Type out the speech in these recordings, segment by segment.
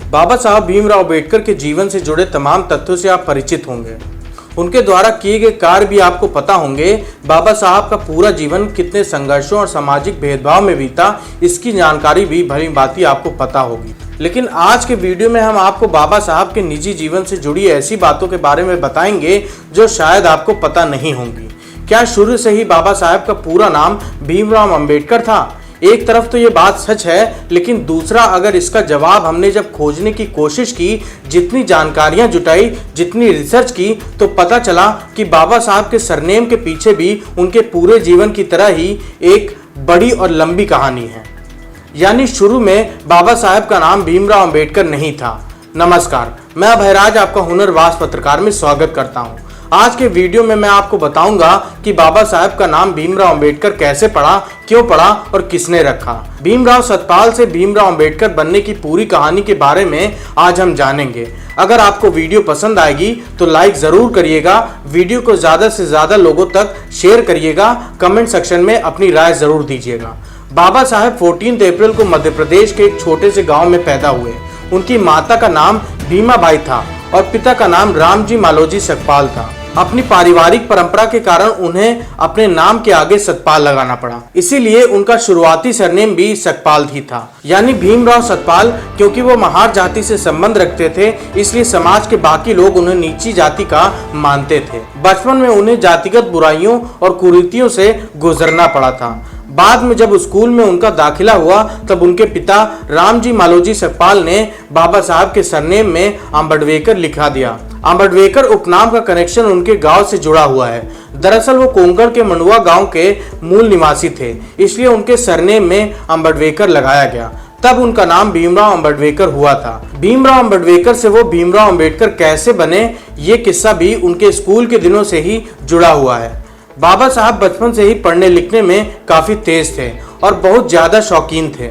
बाबा साहब भीमराव अंबेडकर के जीवन से जुड़े तमाम तथ्यों से आप परिचित होंगे। उनके द्वारा किए गए कार्य भी आपको पता होंगे। बाबा साहब का पूरा जीवन कितने संघर्षों और सामाजिक भेदभाव में बीता, इसकी जानकारी भी भली भांति आपको पता होगी। लेकिन आज के वीडियो में हम आपको बाबा साहब के निजी जीवन से जुड़ी ऐसी बातों के बारे में बताएंगे जो शायद आपको पता नहीं होंगी। क्या शुरू से ही बाबा साहब का पूरा नाम भीमराव अंबेडकर था? एक तरफ तो ये बात सच है, लेकिन दूसरा अगर इसका जवाब हमने जब खोजने की कोशिश की, जितनी जानकारियां जुटाई, जितनी रिसर्च की, तो पता चला कि बाबा साहब के सरनेम के पीछे भी उनके पूरे जीवन की तरह ही एक बड़ी और लंबी कहानी है। यानी शुरू में बाबा साहब का नाम भीमराव अंबेडकर नहीं था। नमस्कार, मैं अभयराज आपका हुनरवास पत्रकार में स्वागत करता हूं। आज के वीडियो में मैं आपको बताऊंगा कि बाबा साहब का नाम भीमराव अंबेडकर कैसे पड़ा, क्यों पड़ा और किसने रखा। भीमराव सतपाल से भीमराव अंबेडकर बनने की पूरी कहानी के बारे में आज हम जानेंगे। अगर आपको वीडियो पसंद आएगी तो लाइक जरूर करिएगा, वीडियो को ज्यादा से ज्यादा लोगों तक शेयर करिएगा, कमेंट सेक्शन में अपनी राय जरूर दीजिएगा। बाबा साहब 14 अप्रैल को मध्य प्रदेश के एक छोटे से गाँव में पैदा हुए। उनकी माता का नाम भीमाबाई था और पिता का नाम रामजी मालोजी सतपाल था। अपनी पारिवारिक परंपरा के कारण उन्हें अपने नाम के आगे सतपाल लगाना पड़ा, इसीलिए उनका शुरुआती सरनेम भी सतपाल ही था, यानी भीमराव सतपाल। क्योंकि वो महार जाति से संबंध रखते थे, इसलिए समाज के बाकी लोग उन्हें नीची जाति का मानते थे। बचपन में उन्हें जातिगत बुराइयों और कुरीतियों से गुजरना पड़ा था। बाद में जब स्कूल में उनका दाखिला हुआ, तब उनके पिता रामजी मालोजी सतपाल ने बाबा साहब के सरनेम में अंबेडकर लिखा दिया। अंबेडकर उपनाम का कनेक्शन उनके गांव से जुड़ा हुआ है। दरअसल वो कोंकण के मंडुआ गांव के मूल निवासी थे, इसलिए उनके सरनेम में अंबेडकर लगाया गया। तब उनका नाम भीमराव अंबेडकर हुआ था। भीमराव अंबेडकर से वो भीमराव अंबेडकर कैसे बने, ये किस्सा भी उनके स्कूल के दिनों से ही जुड़ा हुआ है। बाबा साहब बचपन से ही पढ़ने लिखने में काफी तेज थे और बहुत ज्यादा शौकीन थे।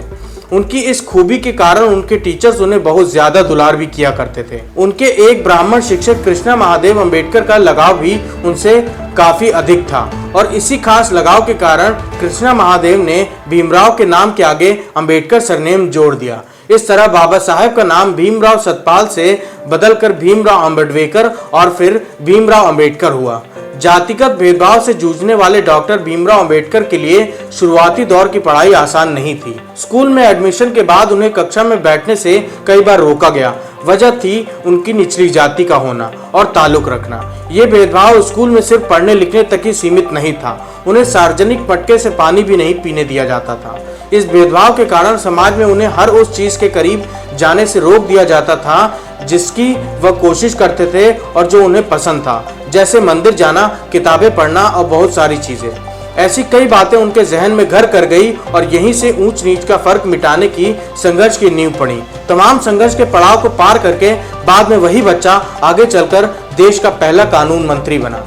उनकी इस खूबी के कारण उनके टीचर्स उन्हें बहुत ज्यादा दुलार भी किया करते थे। उनके एक ब्राह्मण शिक्षक कृष्णा महादेव अंबेडकर का लगाव भी उनसे काफी अधिक था और इसी खास लगाव के कारण कृष्णा महादेव ने भीमराव के नाम के आगे अंबेडकर सरनेम जोड़ दिया। इस तरह बाबा साहब का नाम भीमराव सतपाल से बदलकर भीमराव अंबेडकर और फिर भीमराव अंबेडकर हुआ। जातिगत भेदभाव से जूझने वाले डॉक्टर भीमराव अंबेडकर के लिए शुरुआती दौर की पढ़ाई आसान नहीं थी। स्कूल में एडमिशन के बाद उन्हें कक्षा में बैठने से कई बार रोका गया। वजह थी उनकी निचली जाति का होना और ताल्लुक रखना। ये भेदभाव स्कूल में सिर्फ पढ़ने लिखने तक ही सीमित नहीं था, उन्हें सार्वजनिक मटके से पानी भी नहीं पीने दिया जाता था। इस भेदभाव के कारण समाज में उन्हें हर उस चीज के करीब जाने से रोक दिया जाता था जिसकी वह कोशिश करते थे और जो उन्हें पसंद था, जैसे मंदिर जाना, किताबें पढ़ना और बहुत सारी चीजें। ऐसी कई बातें उनके जहन में घर कर गई और यहीं से ऊंच नीच का फर्क मिटाने की संघर्ष की नींव पड़ी। तमाम संघर्ष के पड़ाव को पार करके बाद में वही बच्चा आगे चलकर देश का पहला कानून मंत्री बना।